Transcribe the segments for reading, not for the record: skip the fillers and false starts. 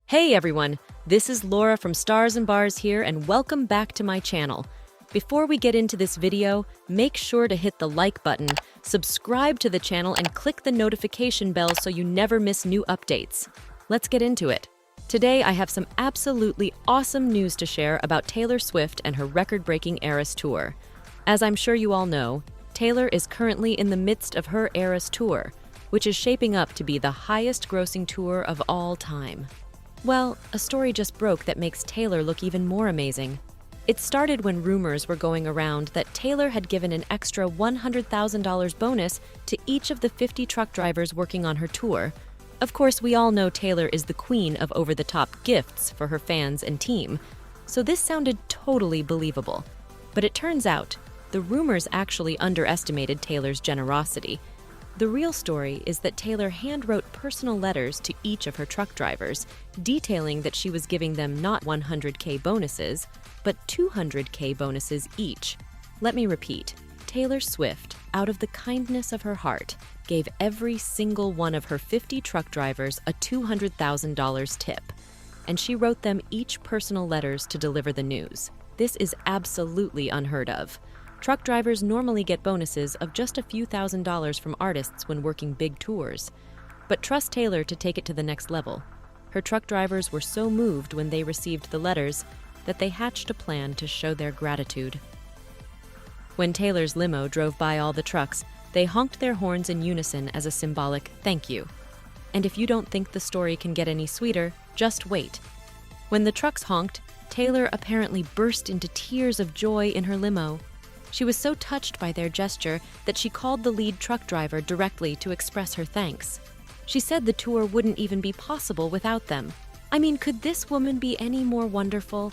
Hey everyone, this is Laura from Stars and Bars here and welcome back to my channel. Before we get into this video, make sure to hit the like button, subscribe to the channel and click the notification bell so you never miss new updates. Let's get into it. Today I have some absolutely awesome news to share about Taylor Swift and her record-breaking Eras Tour. As I'm sure you all know, Taylor is currently in the midst of her Eras Tour, which is shaping up to be the highest-grossing tour of all time. Well, a story just broke that makes Taylor look even more amazing. It started when rumors were going around that Taylor had given an extra $100,000 bonus to each of the 50 truck drivers working on her tour. Of course, we all know Taylor is the queen of over-the-top gifts for her fans and team, so this sounded totally believable. But it turns out, the rumors actually underestimated Taylor's generosity. The real story is that Taylor handwrote personal letters to each of her truck drivers, detailing that she was giving them not $100K bonuses, but $200K bonuses each. Let me repeat. Taylor Swift, out of the kindness of her heart, gave every single one of her 50 truck drivers a $200,000 tip, and she wrote them each personal letters to deliver the news. This is absolutely unheard of. Truck drivers normally get bonuses of just a few $1,000s from artists when working big tours. But trust Taylor to take it to the next level. Her truck drivers were so moved when they received the letters that they hatched a plan to show their gratitude. When Taylor's limo drove by all the trucks, they honked their horns in unison as a symbolic thank you. And if you don't think the story can get any sweeter, just wait. When the trucks honked, Taylor apparently burst into tears of joy in her limo. She was so touched by their gesture that she called the lead truck driver directly to express her thanks. She said the tour wouldn't even be possible without them. I mean, could this woman be any more wonderful?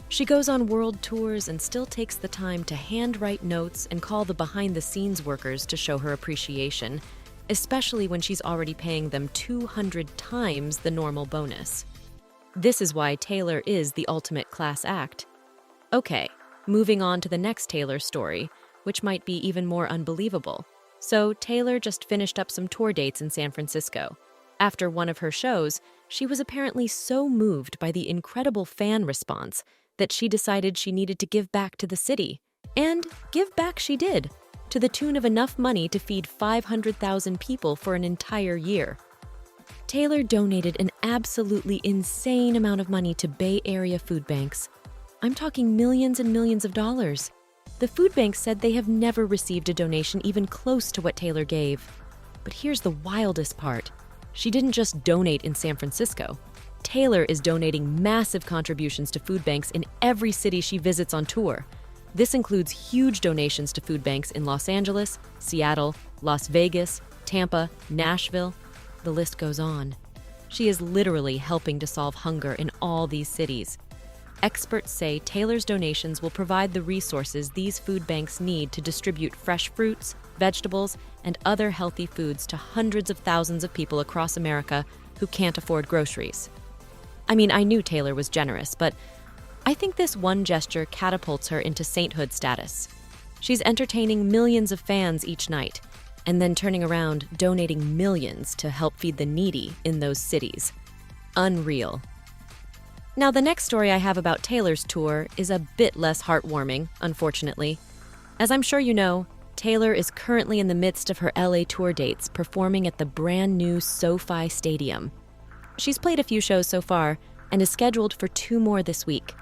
She goes on world tours and still takes the time to handwrite notes and call the behind-the-scenes workers to show her appreciation, especially when she's already paying them 200 times the normal bonus. This is why Taylor is the ultimate class act. Okay. Moving on to the next Taylor story, which might be even more unbelievable. So Taylor just finished up some tour dates in San Francisco. After one of her shows, she was apparently so moved by the incredible fan response that she decided she needed to give back to the city. And give back she did, to the tune of enough money to feed 500,000 people for an entire year. Taylor donated an absolutely insane amount of money to Bay Area food banks. I'm talking millions and millions of dollars. The food banks said they have never received a donation even close to what Taylor gave. But here's the wildest part. She didn't just donate in San Francisco. Taylor is donating massive contributions to food banks in every city she visits on tour. This includes huge donations to food banks in Los Angeles, Seattle, Las Vegas, Tampa, Nashville. The list goes on. She is literally helping to solve hunger in all these cities. Experts say Taylor's donations will provide the resources these food banks need to distribute fresh fruits, vegetables, and other healthy foods to hundreds of thousands of people across America who can't afford groceries. I mean, I knew Taylor was generous, but I think this one gesture catapults her into sainthood status. She's entertaining millions of fans each night, and then turning around donating millions to help feed the needy in those cities. Unreal. Now, the next story I have about Taylor's tour is a bit less heartwarming, unfortunately. As I'm sure you know, Taylor is currently in the midst of her LA tour dates, performing at the brand new SoFi Stadium. She's played a few shows so far and is scheduled for 2 more this week.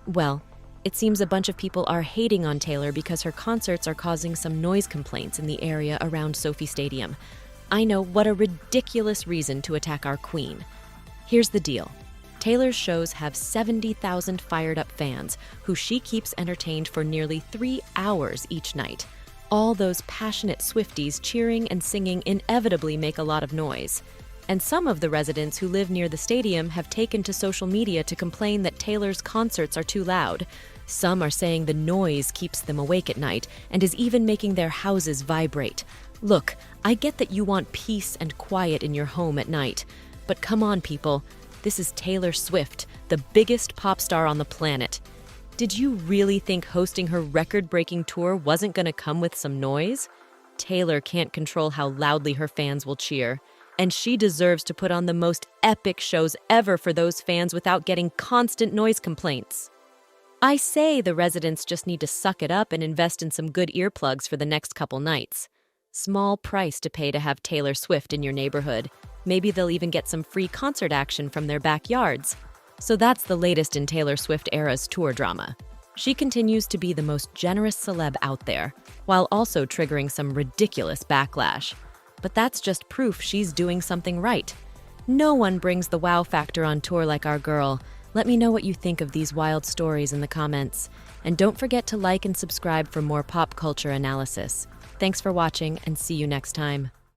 Well, it seems a bunch of people are hating on Taylor because her concerts are causing some noise complaints in the area around SoFi Stadium. I know, what a ridiculous reason to attack our queen. Here's the deal. Taylor's shows have 70,000 fired-up fans who she keeps entertained for nearly 3 hours each night. All those passionate Swifties cheering and singing inevitably make a lot of noise. And some of the residents who live near the stadium have taken to social media to complain that Taylor's concerts are too loud. Some are saying the noise keeps them awake at night and is even making their houses vibrate. Look, I get that you want peace and quiet in your home at night, but come on, people. This is Taylor Swift, the biggest pop star on the planet. Did you really think hosting her record-breaking tour wasn't going to come with some noise? Taylor can't control how loudly her fans will cheer. And she deserves to put on the most epic shows ever for those fans without getting constant noise complaints. I say the residents just need to suck it up and invest in some good earplugs for the next couple nights. Small price to pay to have Taylor Swift in your neighborhood. Maybe they'll even get some free concert action from their backyards. So that's the latest in Taylor Swift era's tour drama. She continues to be the most generous celeb out there, while also triggering some ridiculous backlash. But that's just proof she's doing something right. No one brings the wow factor on tour like our girl. Let me know what you think of these wild stories in the comments. And don't forget to like and subscribe for more pop culture analysis. Thanks for watching, and see you next time.